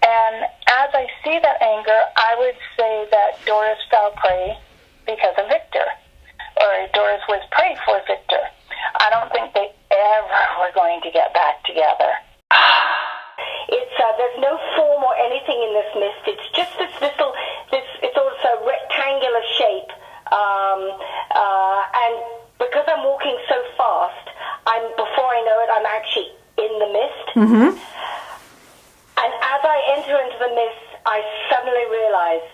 And as I see that anger, I would say that Doris fell prey because of Victor, or Doris was prey for Victor. I don't think they ever were going to get back together. There's no form or anything in this mist. It's just it's also a rectangular shape. And because I'm walking so fast, before I know it, I'm actually in the mist. Mm-hmm. And as I enter into the mist, I suddenly realize,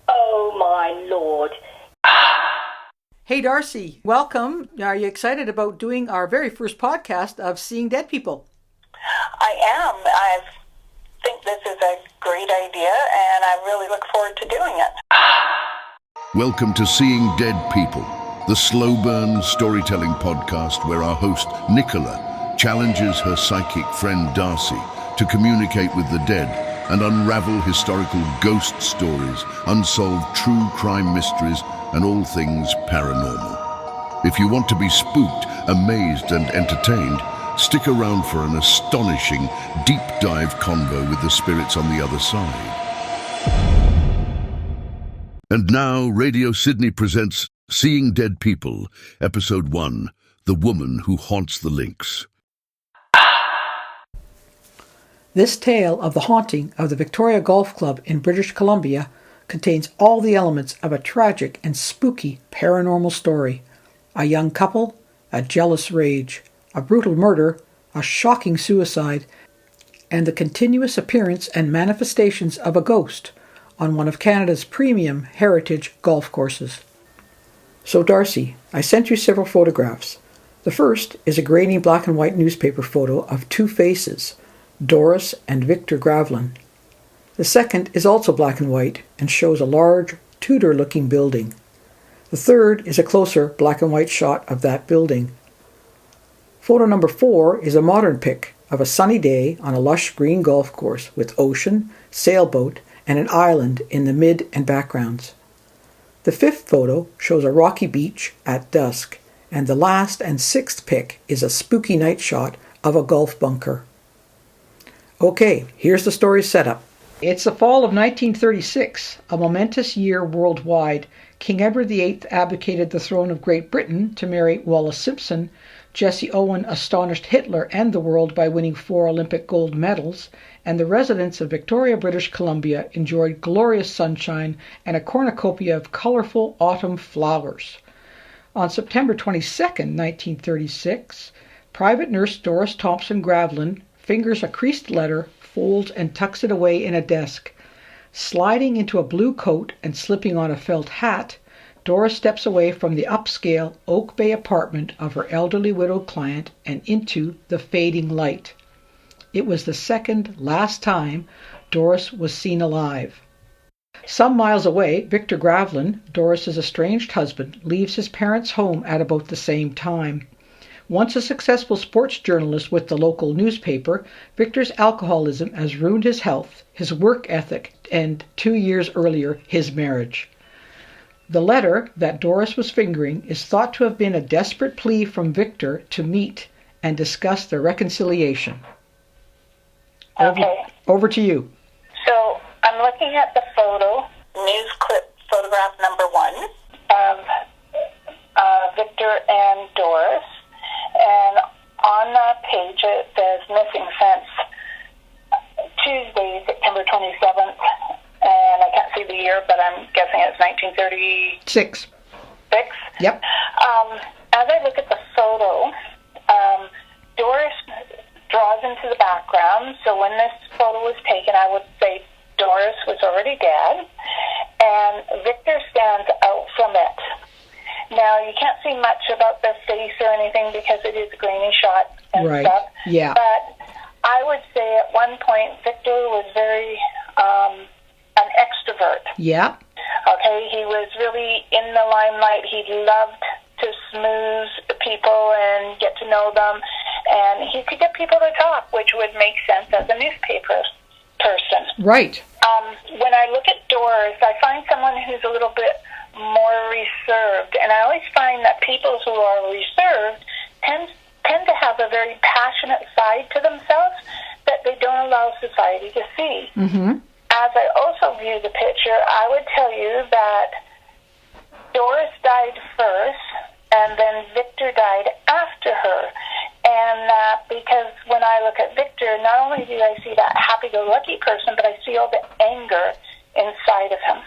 oh my Lord. Hey, Darcy, welcome. Are you excited about doing our very first podcast of Seeing Dead People? I am. I think this is a great idea, and I really look forward to doing it. Welcome to Seeing Dead People, the slow burn storytelling podcast where our host, Nicola, challenges her psychic friend Darcy to communicate with the dead and unravel historical ghost stories, unsolved true crime mysteries, and all things paranormal. If you want to be spooked, amazed, and entertained, stick around for an astonishing, deep dive convo with the spirits on the other side. And now, Radio Sydney presents Seeing Dead People, Episode 1, The Woman Who Haunts the Links. This tale of the haunting of the Victoria Golf Club in British Columbia contains all the elements of a tragic and spooky paranormal story. A young couple, a jealous rage, a brutal murder, a shocking suicide, and the continuous appearance and manifestations of a ghost on one of Canada's premium heritage golf courses. So Darcy, I sent you several photographs. The first is a grainy black and white newspaper photo of two faces, Doris and Victor Gravlin. The second is also black and white and shows a large, Tudor-looking building. The third is a closer black and white shot of that building. Photo number 4 is a modern pic of a sunny day on a lush green golf course with ocean, sailboat, and an island in the mid and backgrounds. The fifth photo shows a rocky beach at dusk, and the last and sixth pic is a spooky night shot of a golf bunker. Okay, here's the story's setup. It's the fall of 1936, a momentous year worldwide. King Edward VIII abdicated the throne of Great Britain to marry Wallis Simpson. Jesse Owen astonished Hitler and the world by winning 4 Olympic gold medals, and the residents of Victoria, British Columbia enjoyed glorious sunshine and a cornucopia of colorful autumn flowers. On September 22, 1936, Private Nurse Doris Thompson Gravlin fingers a creased letter, folds and tucks it away in a desk. Sliding into a blue coat and slipping on a felt hat, Doris steps away from the upscale Oak Bay apartment of her elderly widowed client and into the fading light. It was the second last time Doris was seen alive. Some miles away, Victor Gravlin, Doris's estranged husband, leaves his parents' home at about the same time. Once a successful sports journalist with the local newspaper, Victor's alcoholism has ruined his health, his work ethic, and 2 years earlier, his marriage. The letter that Doris was fingering is thought to have been a desperate plea from Victor to meet and discuss their reconciliation. Okay. Over to you. So I'm looking at the photo, news clip photograph number 1 of Victor and Doris. And on that page it says missing since Tuesday, September 27th. And I can't see the year, but I'm guessing it's 1936. Yep. As I look at the photo, Doris draws into the background. So when this photo was taken, I would say Doris was already dead, and Victor stands out from it. Now, you can't see much about their face or anything because it is a grainy shot and right. stuff. Yeah. But I would say at one point Victor was very an extrovert. Yeah. Okay, he was really in the limelight. He loved to smooth people and get to know them, and he could get people to talk, which would make sense as a newspaper person. Right. When I look at Doris, I find someone who's a little bit more reserved, and I always find that people who are reserved tend to have a very passionate side to themselves that that they don't allow society to see. Mm-hmm. As I also view the picture, I would tell you that Doris died first, and then Victor died after her. And that because when I look at Victor, not only do I see that happy-go-lucky person, but I see all the anger inside of him.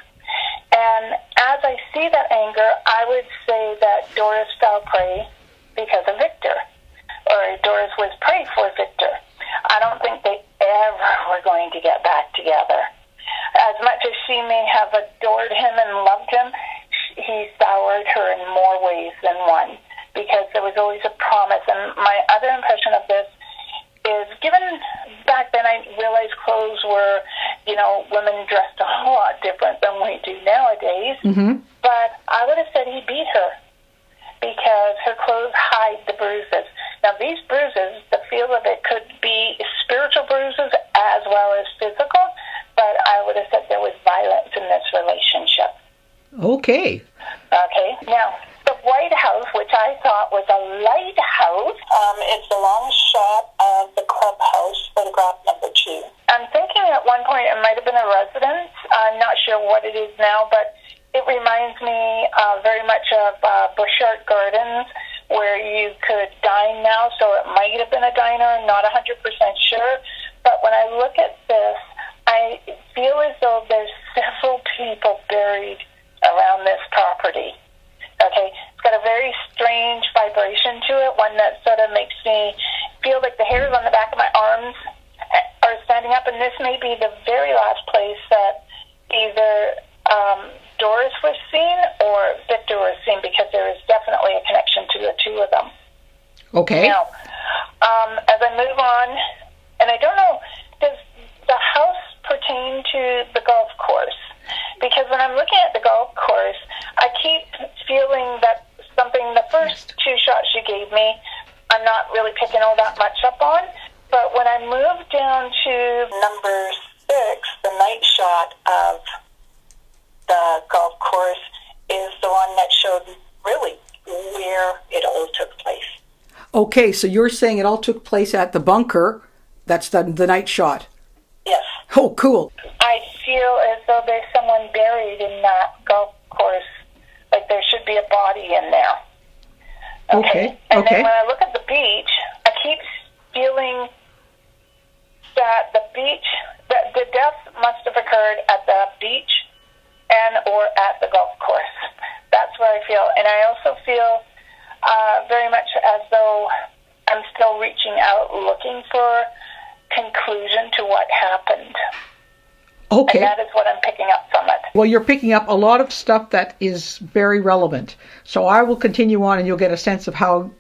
And as I see that anger, I would say that Doris fell prey because of Victor, or Doris was prey for Victor. I don't think they ever were going to get back together. As much as she may have adored him and loved him, he soured her in more ways than one, because there was always a promise. And my other impression of this is, given back then I realized clothes were, women dressed a lot different than we do nowadays, but I would have said he beat her because her clothes hide the bruises. Now, these bruises, the feel of it could be spiritual bruises as well as physical, but I would have said there was violence in this relationship. Okay. Okay. Now, the White House, which I thought was a lighthouse, it's a long shot of the clubhouse, photograph number 2. I'm thinking at one point it might have been a residence. I'm not sure what it is now, but it reminds me very much of Bushart Gardens, where you could dine now, so it might have been a diner. I'm not 100% sure. But when I look at this, I feel as though there's several people buried around this property. Okay, it's got a very strange vibration to it, one that sort of makes me feel like the hairs on the back of my arms are standing up, and this may be the very last place that either Doris was seen or Victor was seen, because there is definitely a connection to the two of them. Okay. Now, as I move on, and I don't know, does the house pertain to the golf course? Because when I'm looking at the golf course, I keep feeling that the first 2 shots you gave me, I'm not really picking all that much up on. But when I move down to number 6, the night shot of the golf course is the one that showed really where it all took place. Okay, so you're saying it all took place at the bunker. That's the night shot. Yes. Oh, cool. I feel as though there's someone buried in that golf course, like there should be a body in there. Okay. And then when I look at the beach, I keep feeling that that the death must have occurred at the beach and or at the golf course. That's where I feel. And I also feel very much as though I'm still reaching out, looking for conclusion to what happened. Okay. And that is what I'm picking up from it. Well, you're picking up a lot of stuff that is very relevant. So I will continue on, and you'll get a sense of how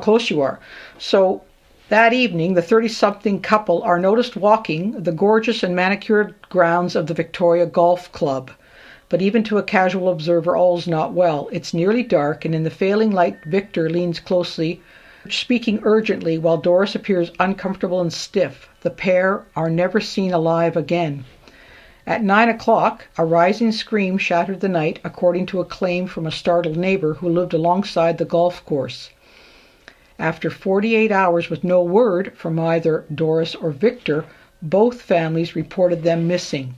close you are. So that evening, the 30-something couple are noticed walking the gorgeous and manicured grounds of the Victoria Golf Club. But even to a casual observer, all's not well. It's nearly dark, and in the failing light, Victor leans closely, speaking urgently, while Doris appears uncomfortable and stiff. The pair are never seen alive again. At 9 o'clock, a rising scream shattered the night, according to a claim from a startled neighbor who lived alongside the golf course. After 48 hours with no word from either Doris or Victor, both families reported them missing.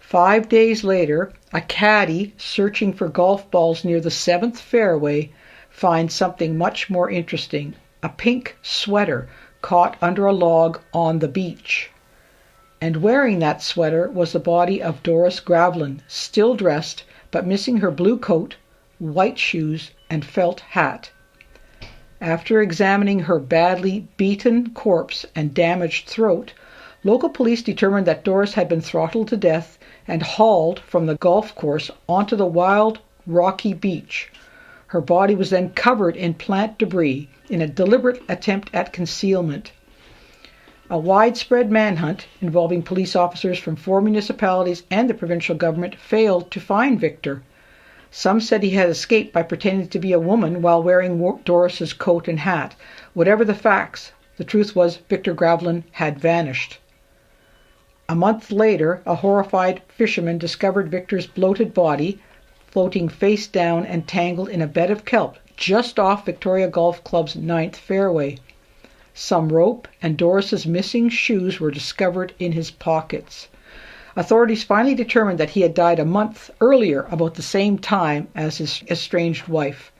5 days later, a caddy searching for golf balls near the 7th fairway finds something much more interesting: a pink sweater caught under a log on the beach. And wearing that sweater was the body of Doris Gravlin, still dressed, but missing her blue coat, white shoes, and felt hat. After examining her badly beaten corpse and damaged throat, local police determined that Doris had been throttled to death and hauled from the golf course onto the wild, rocky beach. Her body was then covered in plant debris in a deliberate attempt at concealment. A widespread manhunt involving police officers from 4 municipalities and the provincial government failed to find Victor. Some said he had escaped by pretending to be a woman while wearing Doris's coat and hat. Whatever the facts, the truth was Victor Gravlin had vanished. A month later, a horrified fisherman discovered Victor's bloated body floating face down and tangled in a bed of kelp just off Victoria Golf Club's 9th fairway. some rope, and Doris's missing shoes were discovered in his pockets. Authorities finally determined that he had died a month earlier, about the same time as his estranged wife.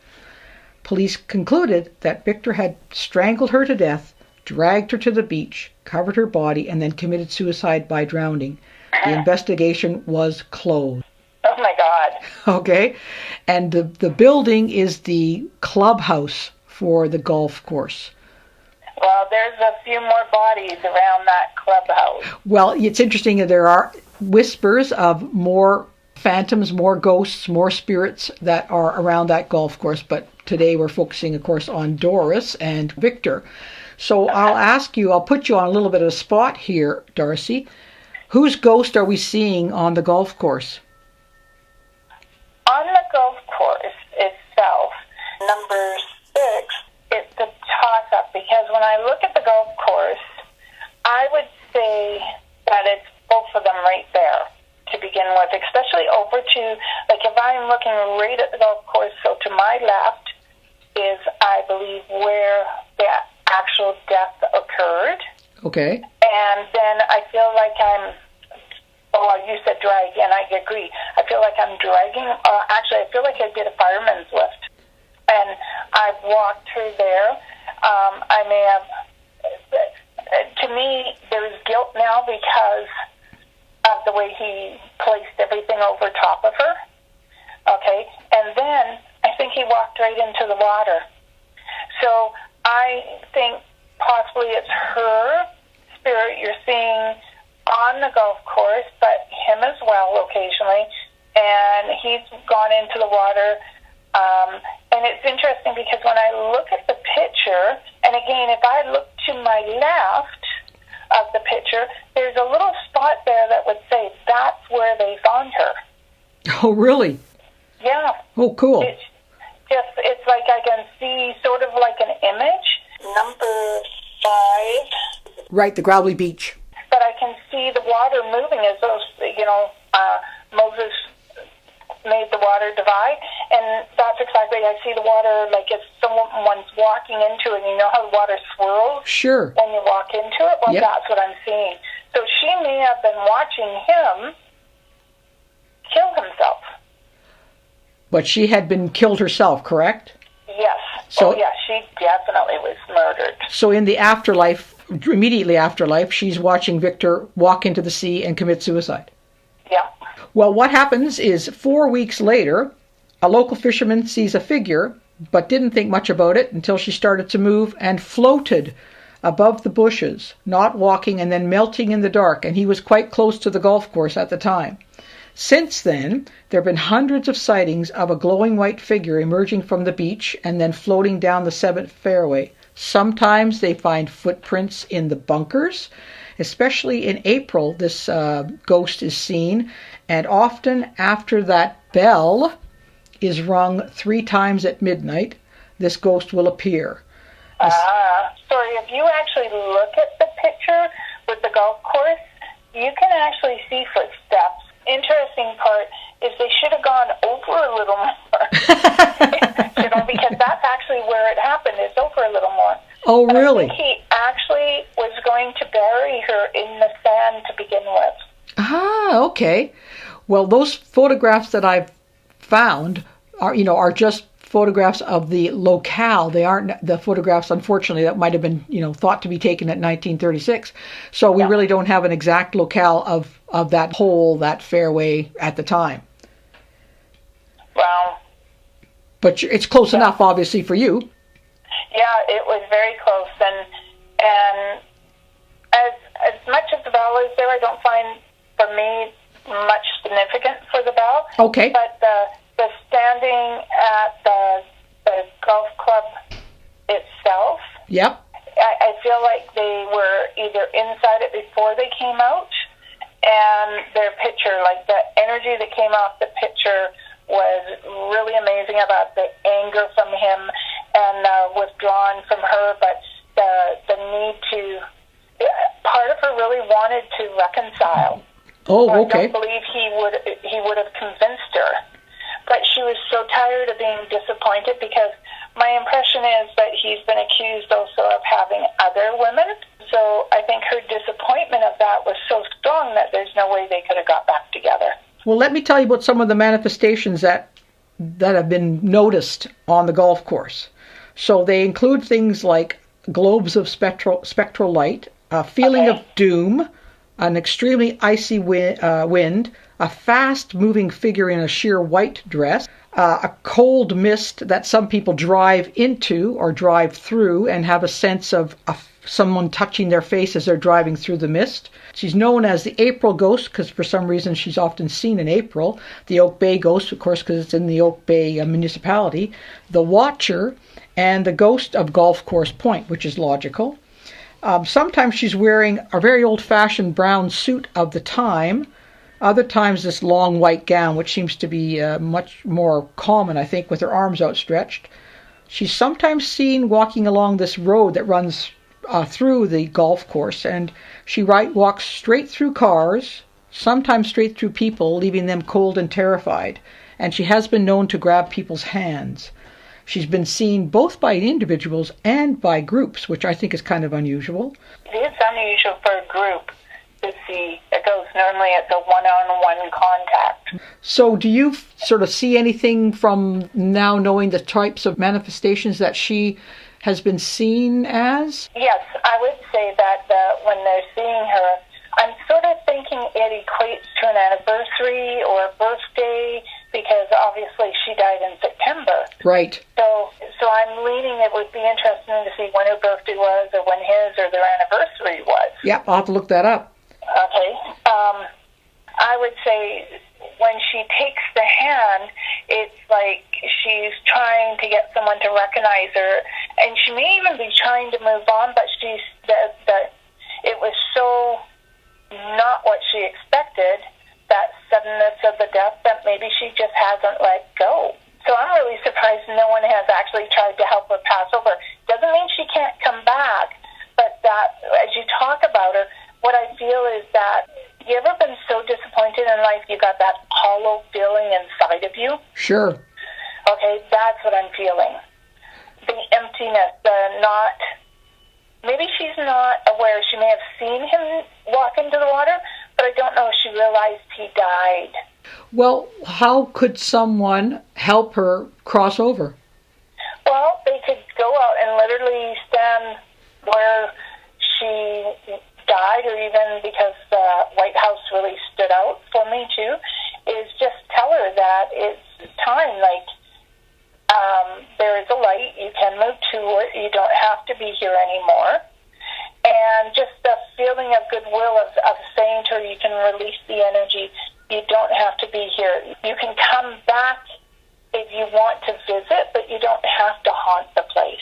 Police concluded that Victor had strangled her to death, dragged her to the beach, covered her body, and then committed suicide by drowning. The investigation was closed. Oh my God. Okay? And the building is the clubhouse for the golf course. Well, there's a few more bodies around that clubhouse. Well, it's interesting that there are whispers of more phantoms, more ghosts, more spirits that are around that golf course, but today we're focusing, of course, on Doris and Victor. So I'll put you on a little bit of a spot here, Darcy. Whose ghost are we seeing on the golf course? On the golf course itself, number 6, it's a toss-up, because when I look at the golf course, I would say that it's both of them right there to begin with, especially over to, like if I'm looking right at the golf course, so to my left is, I believe, where the actual death occurred. Okay. And then I feel like you said drag, and I agree. I feel like I'm dragging, actually I feel like I did a fireman's lift. And I've walked through there. I may have, to me, there's guilt now because of the way he placed everything over top of her. Okay? And then I think he walked right into the water. So I think possibly it's her spirit you're seeing on the golf course, but him as well occasionally. And he's gone into the water. And it's interesting because when I look at the picture, and again, if I look to my left of the picture, there's a little spot there that would say that's where they found her. Oh, really? Yeah. Oh, cool. It's like I can see sort of like an image. Number 5. Right, the Gravelly Beach. But I can see the water moving as though, Moses made the water divide, and that's exactly, I see the water like if someone's walking into it, and you know how the water swirls? Sure. When you walk into it? Well, yep. That's what I'm seeing. So she may have been watching him kill himself. But she had been killed herself, correct? Yes. So, she definitely was murdered. So in the afterlife, immediately afterlife, she's watching Victor walk into the sea and commit suicide. Yeah. Well, what happens is 4 weeks later, a local fisherman sees a figure, but didn't think much about it until she started to move and floated above the bushes, not walking and then melting in the dark, and he was quite close to the golf course at the time. Since then, there have been hundreds of sightings of a glowing white figure emerging from the beach and then floating down the 7th fairway. Sometimes they find footprints in the bunkers. Especially in April, this ghost is seen, and often after that bell is rung 3 times at midnight, this ghost will appear. Sorry, if you actually look at the picture with the golf course, you can actually see footsteps. Interesting part is they should have gone over a little more, because that's actually where it happened. It's over a little more. Oh, really? I think he actually was going to bury her in the sand to begin with. Ah, okay. Well, those photographs that I've found are just photographs of the locale. They aren't the photographs, unfortunately, that might have been, thought to be taken at 1936. So we really don't have an exact locale of that fairway at the time. Well. But it's close enough, obviously, for you. Yeah, it was very close, and as much as the bell is there, I don't find, for me, much significance for the bell. Okay. But the standing at the golf club itself. Yep. I feel like they were either inside it before they came out, and their picture, like the energy that came off the picture, was really amazing about the anger from him and withdrawn from her, but the need to, part of her really wanted to reconcile. Oh, so okay. I don't believe he would have convinced her. but she was so tired of being disappointed because my impression is that he's been accused also of having other women. So I think her disappointment of that was so strong that there's no way they could have got back together. Well, let me tell you about some of the manifestations that have been noticed on the golf course. So they include things like globes of spectral light, a feeling of doom, an extremely icy wind, a fast-moving figure in a sheer white dress, a cold mist that some people drive into or drive through and have a sense of someone touching their face as they're driving through the mist. She's known as the April ghost because for some reason she's often seen in April. The Oak Bay ghost, of course, because it's in the Oak Bay municipality. The Watcher, and the ghost of Golf Course Point, which is logical. Sometimes she's wearing a very old-fashioned brown suit of the time. Other times this long white gown, which seems to be much more common, I think, with her arms outstretched. She's sometimes seen walking along this road that runs through the golf course, and she walks straight through cars, sometimes straight through people, leaving them cold and terrified. And she has been known to grab people's hands. She's been seen both by individuals and by groups, which I think is kind of unusual. It is unusual for a group to see a ghost. Normally it's a one-on-one contact. So do you sort of see anything from now knowing the types of manifestations that she has been seen as? Yes, I would say that when they're seeing her, I'm sort of thinking it equates to an anniversary or a birthday, because obviously she died in September. Right. So I'm leaning it would be interesting to see when her birthday was or when his or their anniversary was. Yeah, I'll have to look that up. Okay. I would say when she takes the hand, it's like she's trying to get someone to recognize her, and she may even be trying to move on, but it was so not what she expected, that suddenness of the death, that maybe she just hasn't let go. So I'm really surprised no one has actually tried to help her pass over. Doesn't mean she can't come back, but that as you talk about her, what I feel is that, you ever been so disappointed in life you got that hollow feeling inside of you? Sure. Okay, that's what I'm feeling. The emptiness, maybe she's not aware. She may have seen him walk into the water, but I don't know if she realized he died. Well, how could someone help her cross over? Well, they could go out and literally stand where she died, or even because the White House really stood out for me too, is just tell her that it's time. Like, there is a light. You can move to it. You don't have to be here anymore. And just the feeling of goodwill of saying to her, you can release the energy. You don't have to be here. You can come back if you want to visit, but you don't have to haunt the place.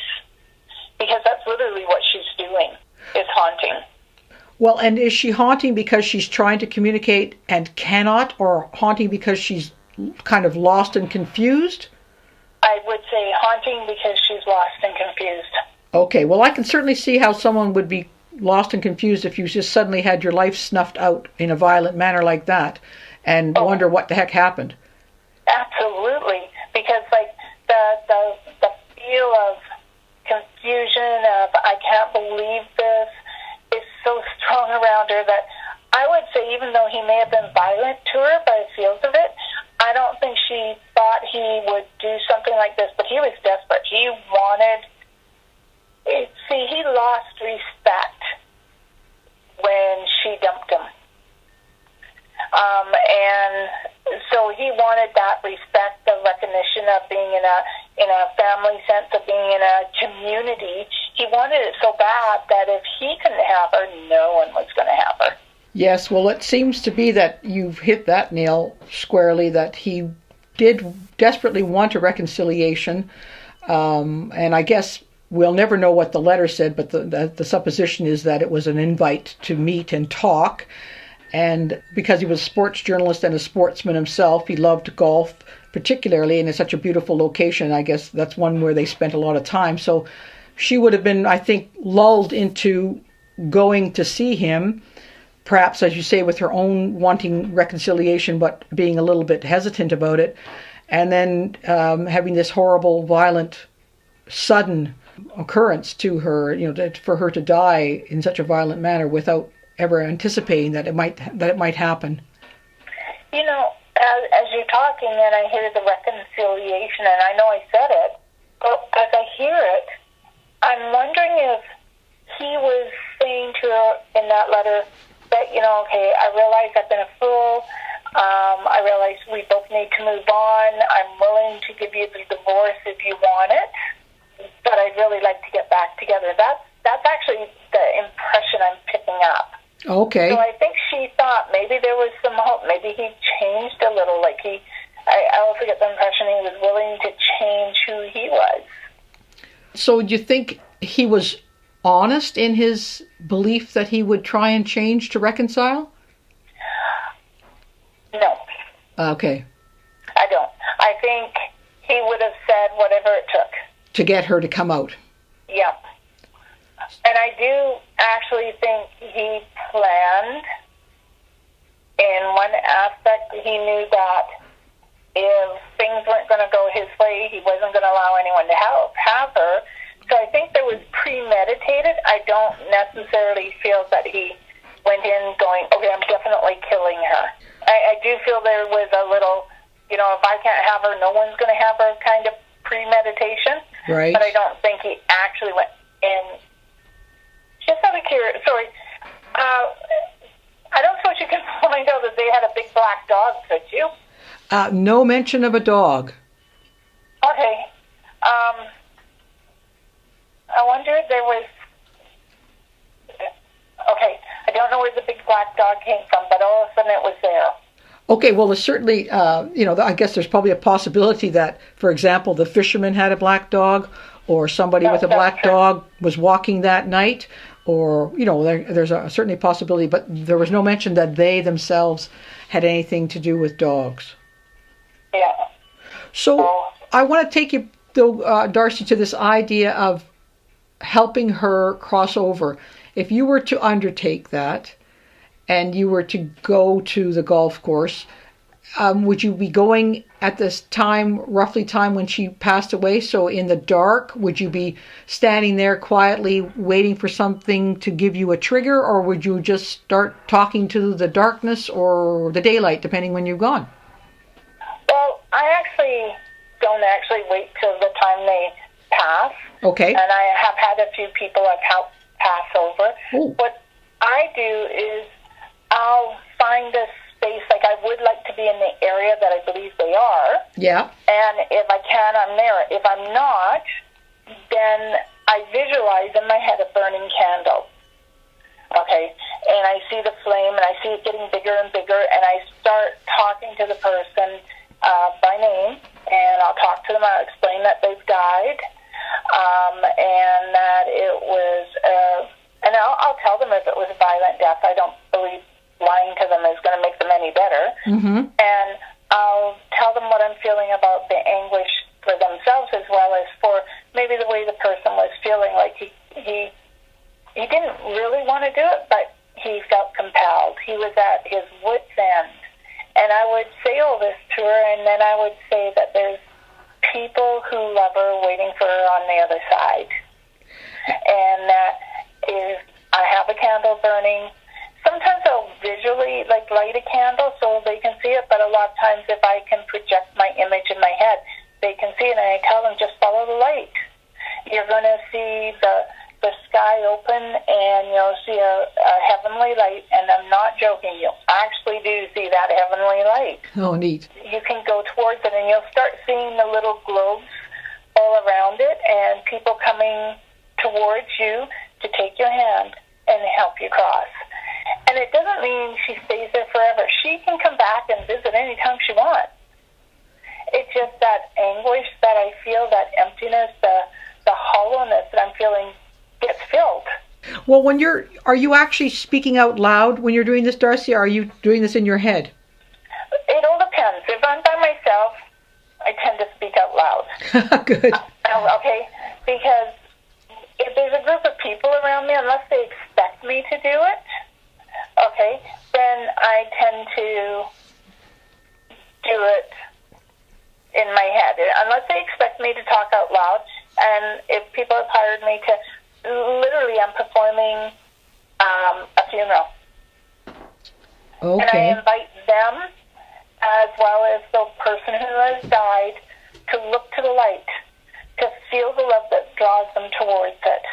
Because that's literally what she's doing, is haunting. Well, and is she haunting because she's trying to communicate and cannot, or haunting because she's kind of lost and confused? I would say haunting because she's lost and confused. Okay, well, I can certainly see how someone would be lost and confused if you just suddenly had your life snuffed out in a violent manner like that and wonder what the heck happened. Absolutely, because like the feel of confusion, of I can't believe this, is so strong around her that I would say, even though he may have been violent to her by the feels of it, I don't think she thought he would do something like this, but he was desperate. He wanted... See, he lost respect when she dumped him. And so he wanted that respect, the recognition of being in a family sense, of being in a community. He wanted it so bad that if he couldn't have her, no one was going to have her. Yes, well, it seems to be that you've hit that nail squarely, that he did desperately want a reconciliation. And I guess we'll never know what the letter said, but the supposition is that it was an invite to meet and talk. And because he was a sports journalist and a sportsman himself, he loved golf particularly, and it's such a beautiful location. I guess that's one where they spent a lot of time. So she would have been, I think, lulled into going to see him, perhaps, as you say, with her own wanting reconciliation, but being a little bit hesitant about it. and then having this horrible, violent, sudden occurrence to her, for her to die in such a violent manner without ever anticipating that it might happen. As you're talking, and I hear the reconciliation, and I know I said it, but as I hear it, I'm wondering if he was saying to her in that letter that, okay, I realize I've been a fool. I realize we both need to move on. I'm willing to give you the divorce if you want it, but I'd really like to get back together. That's actually the impression I'm picking up. Okay. So I think she thought maybe there was some hope. Maybe he changed a little. I also get the impression he was willing to change who he was. So do you think he was honest in his belief that he would try and change to reconcile? No. Okay. I don't. I think he would have said whatever it took. To get her to come out. Yeah. And I do actually think he planned in one aspect. He knew that if things weren't going to go his way, he wasn't going to allow anyone to have her. So I think there was premeditated. I don't necessarily feel that he went in going, okay, I'm definitely killing her. I do feel there was a little, if I can't have her, no one's going to have her kind of premeditation. Right. But I don't think he actually went in. Just out of curiosity, sorry, I don't suppose you can find out that they had a big black dog, could you? No mention of a dog. Okay. I wonder if there was... Okay, I don't know where the big black dog came from, but all of a sudden it was there. Okay, well, there's certainly, I guess there's probably a possibility that, for example, the fisherman had a black dog, or somebody with a black dog was walking that night, or, there's certainly a possibility, but there was no mention that they themselves had anything to do with dogs. Yeah. So I want to take you, though, Darcy, to this idea of helping her cross over. If you were to undertake that, and you were to go to the golf course, would you be going at this time, roughly time when she passed away? So in the dark, would you be standing there quietly waiting for something to give you a trigger, or would you just start talking to the darkness or the daylight, depending when you've gone? Well, I actually don't wait till the time they pass. Okay. And I have had a few people I've helped pass over. Ooh. What I do is I'll find a space, like I would like to be in the area that I believe they are. Yeah. And if I can, I'm there. If I'm not, then I visualize in my head a burning candle. Okay? And I see the flame, and I see it getting bigger and bigger, and I start talking to the person by name, and I'll talk to them, I'll explain that they've died, and that it was, and I'll tell them if it was a violent death. I don't believe lying to them is going to make them any better. Mm-hmm. And I'll tell them what I'm feeling about the anguish for themselves, as well as for maybe the way the person was feeling. Like he didn't really want to do it, but he felt compelled. He was at his wit's end. And I would say all this to her, and then I would say that there's people who love her waiting for her on the other side. And that is, I have a candle burning. Sometimes I'll visually light a candle so they can see it, but a lot of times if I can project my image in my head, they can see it, and I tell them, just follow the light. You're going to see the sky open, and you'll see a heavenly light, and I'm not joking, you actually do see that heavenly light. Oh, neat. You can go towards it, and you'll start seeing the little globes all around it, and people coming towards you to take your hand and help you cross. And it doesn't mean she stays there forever. She can come back and visit anytime she wants. It's just that anguish that I feel, that emptiness, the hollowness that I'm feeling gets filled. Well, are you actually speaking out loud when you're doing this, Darcy, or are you doing this in your head? It all depends. If I'm by myself, I tend to speak out loud. Good. Okay? Because if there's a group of people around me, unless they expect me to do it, okay, then I tend to do it in my head, unless they expect me to talk out loud. And if people have hired me to, literally, I'm performing a funeral. Okay. And I invite them, as well as the person who has died, to look to the light, to feel the love that draws them towards it,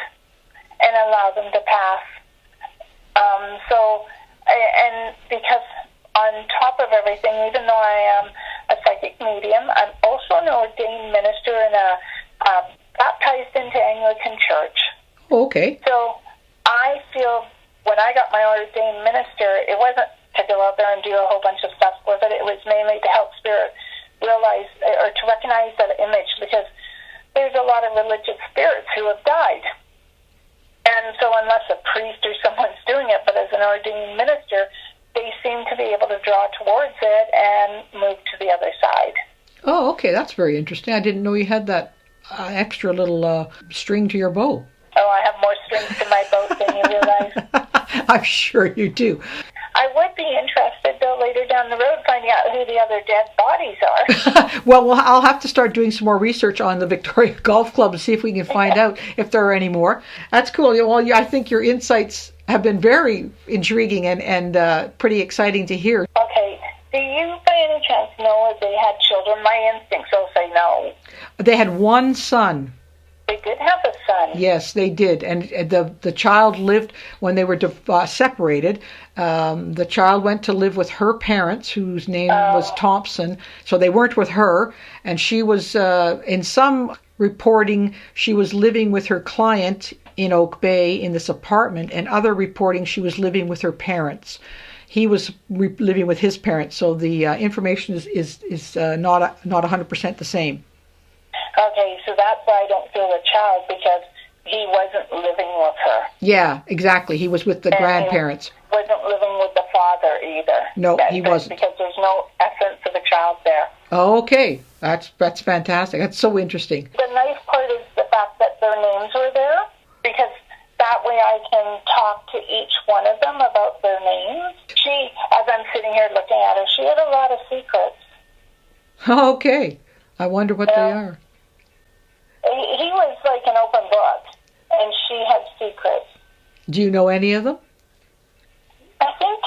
and allow them to pass. And because on top of everything, even though I am a psychic medium, I'm also an ordained minister and baptized into Anglican Church. Okay. So I feel when I got my ordained minister, it wasn't to go out there and do a whole bunch of stuff with it. It was mainly to help spirit realize or to recognize that image, because there's a lot of religious spirits who have died. And so unless a priest or someone's doing it, but as an ordained minister, they seem to be able to draw towards it and move to the other side. Oh, okay. That's very interesting. I didn't know you had that extra little string to your bow. Oh, I have more strings to my boat than you realize. I'm sure you do. I would be interested, though, later down the road, finding out who the other dead bodies are. Well, I'll have to start doing some more research on the Victoria Golf Club to see if we can find out if there are any more. That's cool. Well, I think your insights have been very intriguing and pretty exciting to hear. Okay. Do you, by any chance, know if they had children? My instincts will say no. They had one son. They did have a son. Yes, they did. And the child lived, when they were separated, the child went to live with her parents, whose name was Thompson. So they weren't with her. And she was, in some reporting, she was living with her client in Oak Bay in this apartment. And other reporting, she was living with her parents. He was living with his parents. So the information is not 100% the same. Okay, so that's why I don't feel the child, because he wasn't living with her. Yeah, exactly. He was with the grandparents. He wasn't living with the father either. No, he wasn't. Because there's no essence of a child there. Okay, that's fantastic. That's so interesting. The nice part is the fact that their names were there, because that way I can talk to each one of them about their names. She, as I'm sitting here looking at her, she had a lot of secrets. Okay, I wonder what they are. He was like an open book, and she had secrets. Do you know any of them? I think,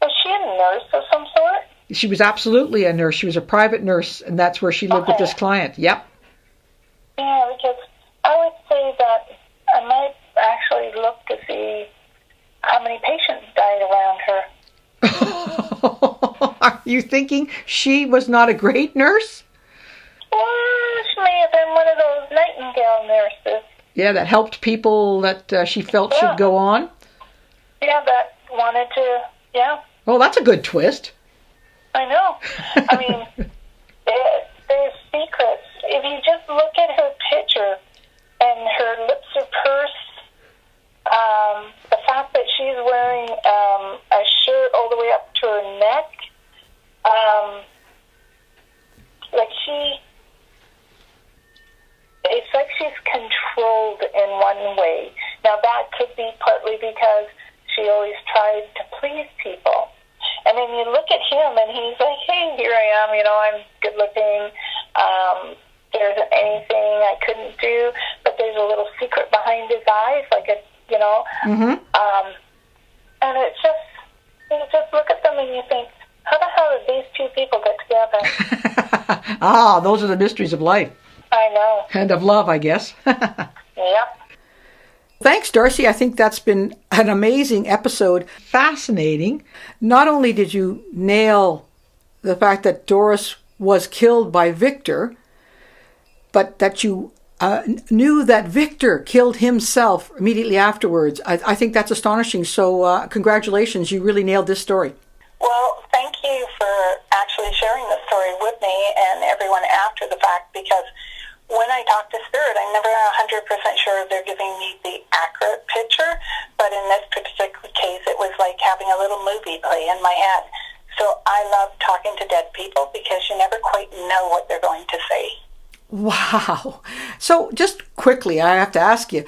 was she a nurse of some sort? She was absolutely a nurse. She was a private nurse, and that's where she lived with this client. Yep. Yeah, because I would say that I might actually look to see how many patients died around her. Are you thinking she was not a great nurse? Well, she may have been one of those Nightingale nurses. Yeah, that helped people that she felt should go on. Yeah, that wanted to, yeah. Oh, that's a good twist. I know. I mean, there's secrets. If you just look at her picture and her lips are pursed, the fact that she's wearing a shirt all the way up to her neck, it's like she's controlled in one way. Now, that could be partly because she always tried to please people. And then you look at him, and he's like, hey, here I am, I'm good looking. There isn't anything I couldn't do, but there's a little secret behind his eyes, Mm-hmm. And it's just, you just look at them and you think, how the hell did these two people get together? Those are the mysteries of life. I know. And of love, I guess. Yep. Thanks, Darcy. I think that's been an amazing episode. Fascinating. Not only did you nail the fact that Doris was killed by Victor, but that you knew that Victor killed himself immediately afterwards. I think that's astonishing. So congratulations. You really nailed this story. Well, thank you for actually sharing the story with me and everyone after the fact, because when I talk to Spirit, I'm never 100% sure they're giving me the accurate picture, but in this particular case, it was like having a little movie play in my head. So I love talking to dead people because you never quite know what they're going to say. Wow. So just quickly, I have to ask you,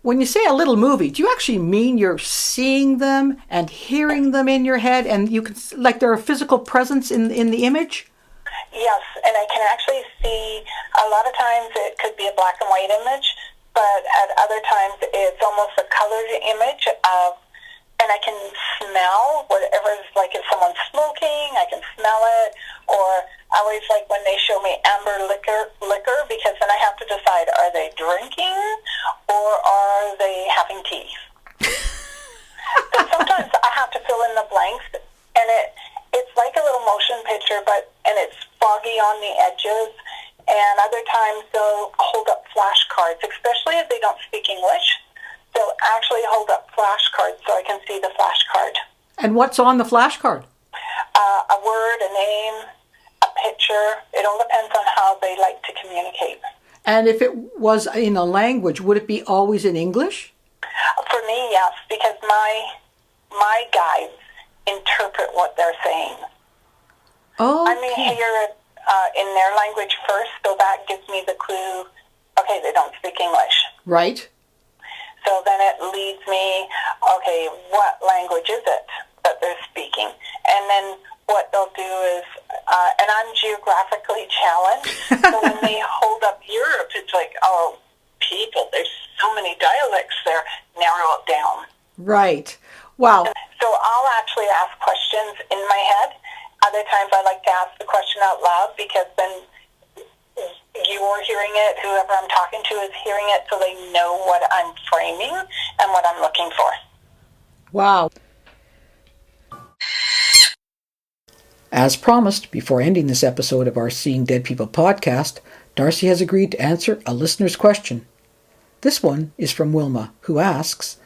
when you say a little movie, do you actually mean you're seeing them and hearing them in your head, and you can, like, they're a physical presence in the image? Yes, and I can actually see a lot of times it could be a black and white image, but at other times it's almost a colored image of, and I can smell whatever's, like if someone's smoking, I can smell it, or I always like when they show me amber liquor, because then I have to decide, are they drinking or are they having tea? So sometimes I have to fill in the blanks, and it's like a little motion picture, and it's foggy on the edges, and other times they'll hold up flashcards, especially if they don't speak English. They'll actually hold up flashcards so I can see the flashcard. And what's on the flashcard? A word, a name, a picture. It all depends on how they like to communicate. And if it was in a language, would it be always in English? For me, yes, because my guides interpret what they're saying. Oh, I may hear it in their language first, so that gives me the clue, okay, they don't speak English. Right. So then it leads me, okay, what language is it that they're speaking? And then what they'll do is, and I'm geographically challenged, so when they hold up Europe, it's like, oh, people, there's so many dialects there, narrow it down. Right. Wow. So I'll actually ask questions in my head. Other times I like to ask the question out loud, because then you're hearing it, whoever I'm talking to is hearing it, so they know what I'm framing and what I'm looking for. Wow. As promised, before ending this episode of our Seeing Dead People podcast, Darcy has agreed to answer a listener's question. This one is from Wilma, who asks,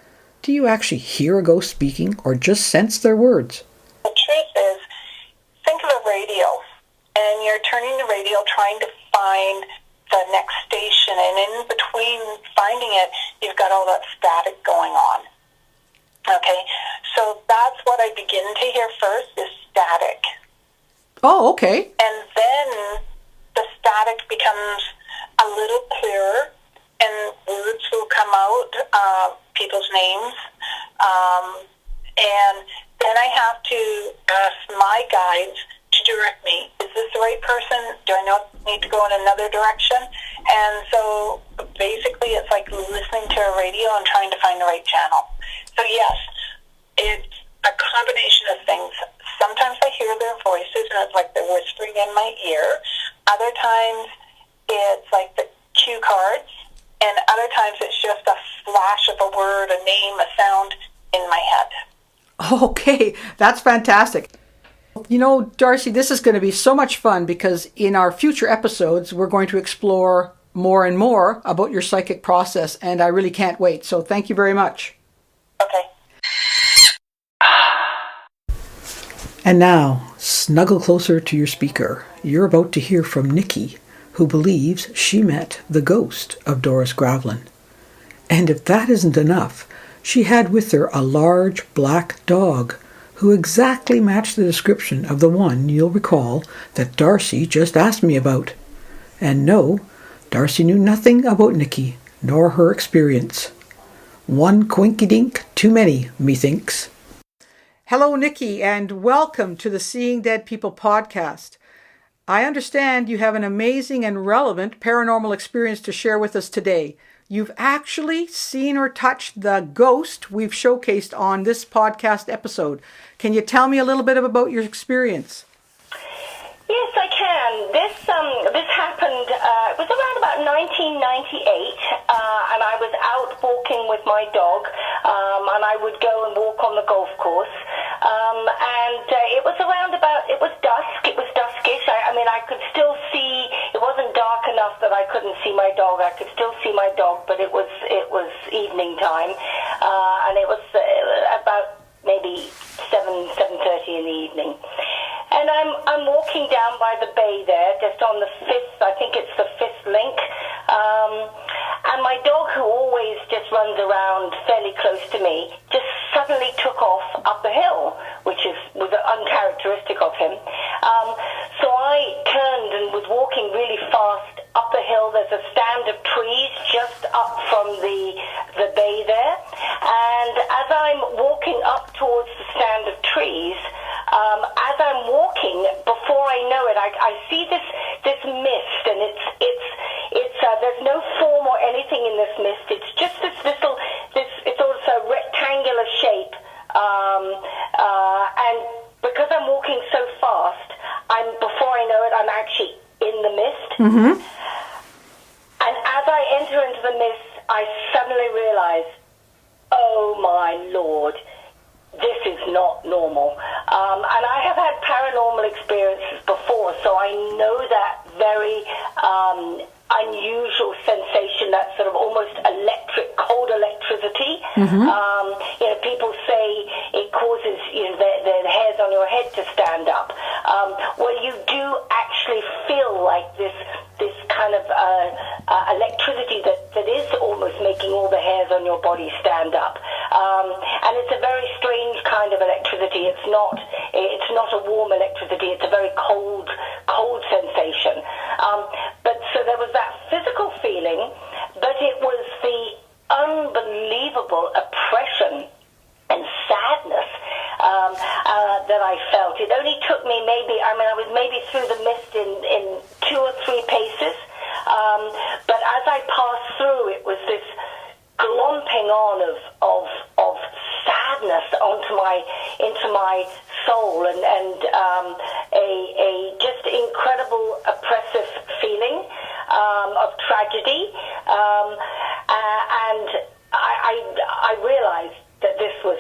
do you actually hear a ghost speaking or just sense their words? The truth is, think of a radio, and you're turning the radio trying to find the next station, and in between finding it, you've got all that static going on. Okay, so that's what I begin to hear first, is static. Oh, okay. And then the static becomes a little clearer, and words will come out, people's names, and then I have to ask my guides to direct me. Is this the right person? Do I need to go in another direction? And so basically it's like listening to a radio and trying to find the right channel. So yes, it's a combination of things. Sometimes I hear their voices and it's like they're whispering in my ear. Other times it's like the cue cards, and other times it's just a flash of a word, a name, a sound in my head. Okay, that's fantastic. You know, Darcy, this is going to be so much fun, because in our future episodes, we're going to explore more and more about your psychic process, and I really can't wait. So thank you very much. Okay. And now, snuggle closer to your speaker. You're about to hear from Nikki, who believes she met the ghost of Doris Gravlin. And if that isn't enough, she had with her a large black dog who exactly matched the description of the one you'll recall that Darcy just asked me about. And no, Darcy knew nothing about Nikki, nor her experience. One quinky-dink too many, methinks. Hello, Nikki, and welcome to the Seeing Dead People podcast. I understand you have an amazing and relevant paranormal experience to share with us today. You've actually seen or touched the ghost we've showcased on this podcast episode. Can you tell me a little bit about your experience? Yes, I can. This happened, it was around about 1998, and I was out walking with my dog, and I would go and walk on the golf course, and it was duskish. I mean, I could still see, it wasn't dark enough that I couldn't see my dog. I could still see my dog, but it was evening time, and it was about maybe 7:30 in the evening. And I'm walking down by the bay there, just on the fifth, I think it's the fifth link. And my dog, who always just runs around fairly close to me, just suddenly took off up a hill, which was uncharacteristic of him. So I turned and was walking really fast up the hill. There's a stand of trees just up from the bay there. And as I'm walking up towards the stand of trees, as I'm walking, before I know it, I see this mist, and it's there's no form or anything in this mist. It's just it's also a rectangular shape, and because I'm walking so fast, before I know it, I'm actually in the mist. Mm-hmm. And as I enter into the mist, I suddenly realize, oh my Lord, this is not normal. And I have had paranormal experiences before, so I know that very unusual sensation, that sort of almost cold electricity. Mm-hmm. People say it causes the hairs on your head to stand up. Well, you do actually feel like this kind of electricity that is almost making all the hairs on your body stand up. And it's a very strange kind of electricity. It's not a warm electricity. It's a very cold sensation. But so there was that physical feeling, but it was the unbelievable oppression and sadness that I felt. It only took me I was maybe through the mist in 2 or 3 paces, but as I passed through, it was this glomping on of sadness into my soul, and a just incredible oppressive feeling of tragedy, and I realized that this was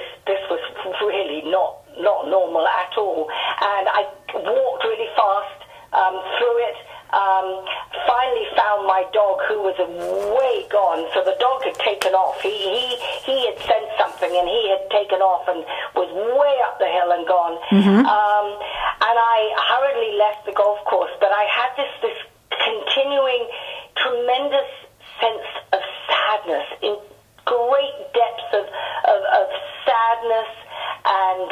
really not normal at all, and I walked really fast through it. Finally found my dog, who was way gone. So the dog had taken off. He had sensed something, and he had taken off and was way up the hill and gone. Mm-hmm. And I hurriedly left the golf course, but I had this continuing tremendous sense of sadness, in great depths of sadness and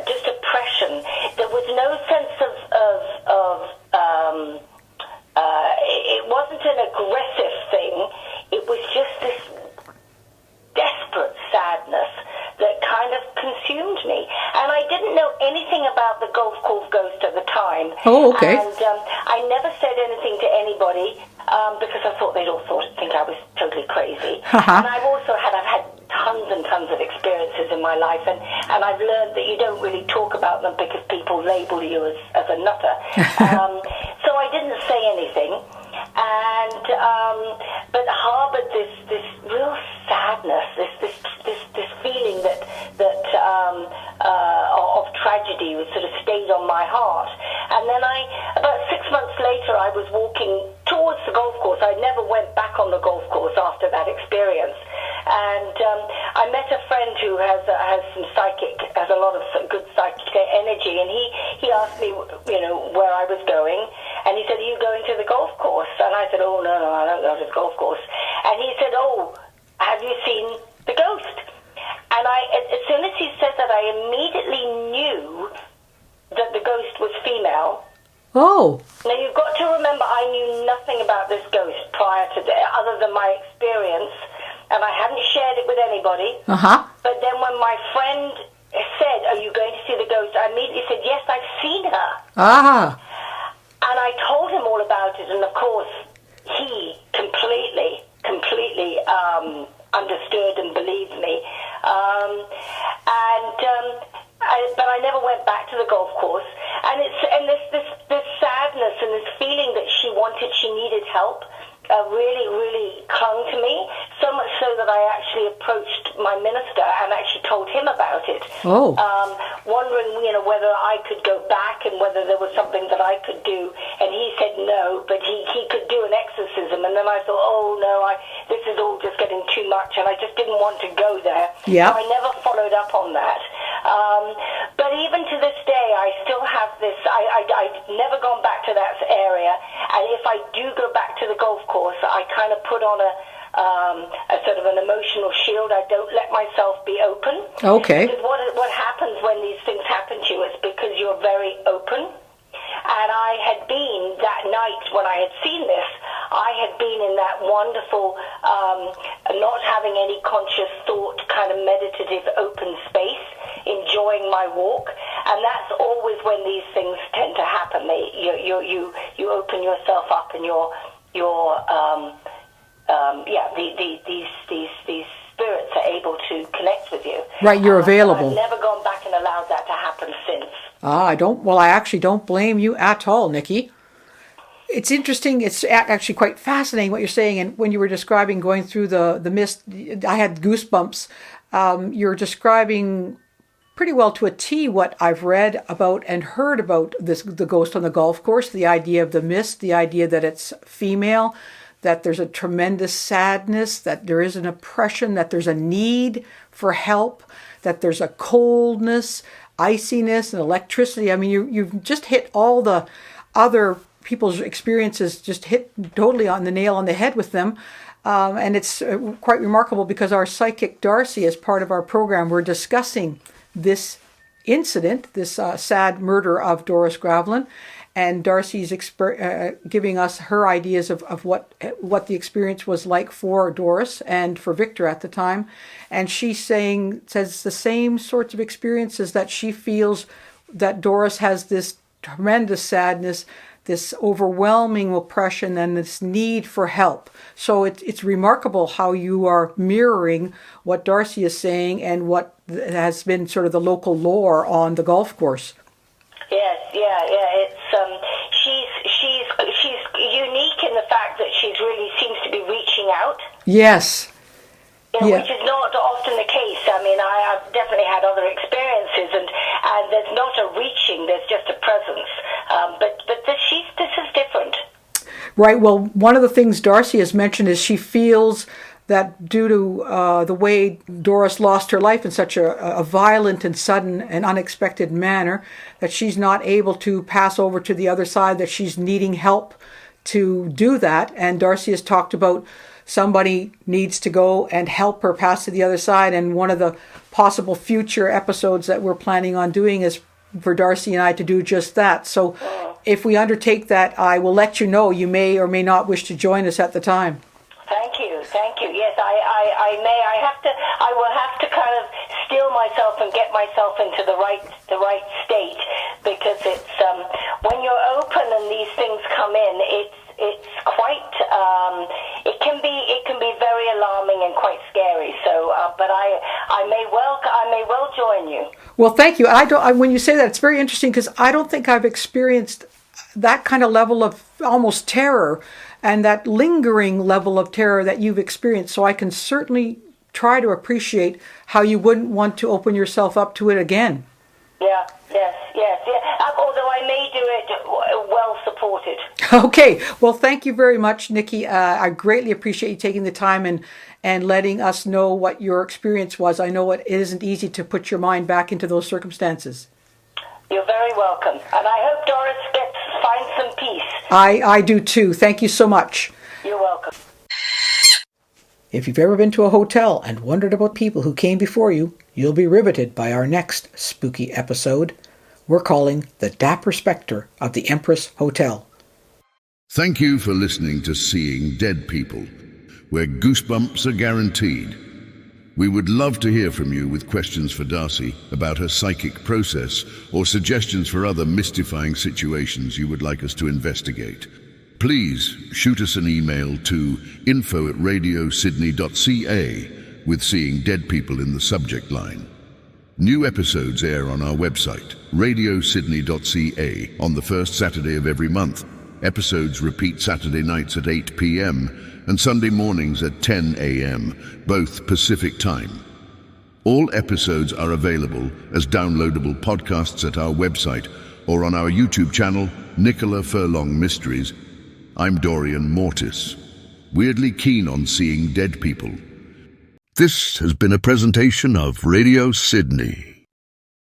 just oppression. There was no sense of it wasn't an aggressive thing. It was just this desperate sadness that kind of consumed me. And I didn't know anything about the golf course ghost at the time. Oh, okay. And I never said anything to anybody because I thought they'd all think I was totally crazy. Uh-huh. And I've had tons and tons of experiences in my life, and I've learned that you don't really talk about them because people label you as a nutter. So I didn't say anything, and but harbored this real sadness, this feeling that of tragedy was sort of stayed on my heart. And then about 6 months later, I was walking towards the golf course. I never went back on the golf course after that experience. And I met a friend who has a lot of good psychic energy, and he asked me, where I was going, and he said, "Are you going to the golf course?" And I said, "Oh, no, I don't go to the golf course." And he said, "Oh, have you seen the ghost?" And as soon as he said that, I immediately knew that the ghost was female. Oh. Now, you've got to remember, I knew nothing about this ghost prior to that, other than my experience, and I hadn't shared it with anybody. Uh-huh. But then when my friend said, "Are you going to see the ghost?" I immediately said, "Yes, I've seen her." Ah. And I told him all about it, and of course, he completely understood and believed me. But I never went back to the golf course. And this sadness and this feeling that she needed help really clung to me, so much so that I actually approached my minister and actually told him about it. Oh. Wondering, whether I could go back and whether there was something that I could do. And he said no, but he could do an exorcism. And then I thought, oh no, this is all just getting too much, and I just didn't want to go there. Yeah. So I never followed up on that. But even to this day, I still have this. I've never gone back to that area, and if I do go back to the golf course, I kind of put on a sort of an emotional shield. I don't let myself be open. Okay. Because what happens when these things happen to you is because you're very open. And I had been, that night when I had seen this, I had been in that wonderful, not having any conscious thought, kind of meditative open space, enjoying my walk. And that's always when these things tend to happen. You open yourself up, and these spirits are able to connect with you. Right, you're available. I've never gone back and allowed that to happen since. I actually don't blame you at all, Nikki. It's interesting. It's actually quite fascinating what you're saying. And when you were describing going through the mist, I had goosebumps. You're describing pretty well to a T what I've read about and heard about the ghost on the golf course, the idea of the mist, the idea that it's female, that there's a tremendous sadness, that there is an oppression, that there's a need for help, that there's a coldness, iciness, and electricity. I mean, you've just hit all the other people's experiences, just hit totally on the nail on the head with them. And it's quite remarkable because our psychic Darcy, as part of our program, we're discussing this incident, this sad murder of Doris Gravlin. And Darcy's giving us her ideas of what the experience was like for Doris and for Victor at the time. And she says the same sorts of experiences, that she feels that Doris has this tremendous sadness, this overwhelming oppression, and this need for help. So it's remarkable how you are mirroring what Darcy is saying and what has been sort of the local lore on the golf course. Yes, yeah. It's she's unique in the fact that she really seems to be reaching out. Yes. Which is not often the case. I mean, I've definitely had other experiences, and there's not a reaching, there's just a presence. But this is different. Right. Well, one of the things Darcy has mentioned is she feels that due to the way Doris lost her life in such a violent and sudden and unexpected manner, that she's not able to pass over to the other side, that she's needing help to do that. And Darcy has talked about somebody needs to go and help her pass to the other side. And one of the possible future episodes that we're planning on doing is for Darcy and I to do just that. So if we undertake that, I will let you know. You may or may not wish to join us at the time. Thank you. Yes, I may. I will have to kind of steel myself and get myself into the right state, because it's when you're open and these things come in, it's quite it can be very alarming and quite scary. So, but I may well join you. Well, thank you. When you say that, it's very interesting, because I don't think I've experienced that kind of level of almost terror and that lingering level of terror that you've experienced. So I can certainly try to appreciate how you wouldn't want to open yourself up to it again. Yeah. Although I may do it well supported. Okay. Well, thank you very much, Nikki. I greatly appreciate you taking the time and letting us know what your experience was. I know it isn't easy to put your mind back into those circumstances. You're very welcome. And I hope Doris finds some peace. I do too. Thank you so much. You're welcome. If you've ever been to a hotel and wondered about people who came before you, you'll be riveted by our next spooky episode. We're calling The Dapper Spectre of the Empress Hotel. Thank you for listening to Seeing Dead People, where goosebumps are guaranteed. We would love to hear from you with questions for Darcy about her psychic process, or suggestions for other mystifying situations you would like us to investigate. Please shoot us an email to info@radiosydney.ca with Seeing Dead People in the subject line. New episodes air on our website, radiosydney.ca, on the first Saturday of every month. Episodes repeat Saturday nights at 8 p.m. and Sunday mornings at 10 a.m., both Pacific time. All episodes are available as downloadable podcasts at our website or on our YouTube channel, Nicola Furlong Mysteries. I'm Dorian Mortis, weirdly keen on seeing dead people. This has been a presentation of Radio Sydney.